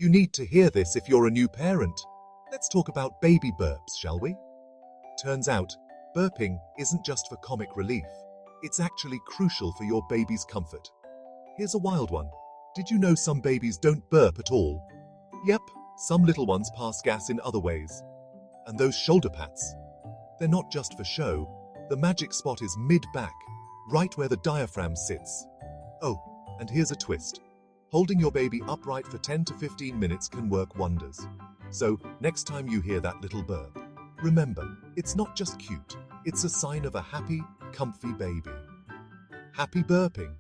You need to hear this if you're a new parent. Let's talk about baby burps, shall we? Turns out, burping isn't just for comic relief. It's actually crucial for your baby's comfort. Here's a wild one. Did you know some babies don't burp at all? Yep, some little ones pass gas in other ways. And those shoulder pats? They're not just for show. The magic spot is mid-back, right where the diaphragm sits. Oh, and here's a twist. Holding your baby upright for 10 to 15 minutes can work wonders. So, next time you hear that little burp, remember, it's not just cute. It's a sign of a happy, comfy baby. Happy burping!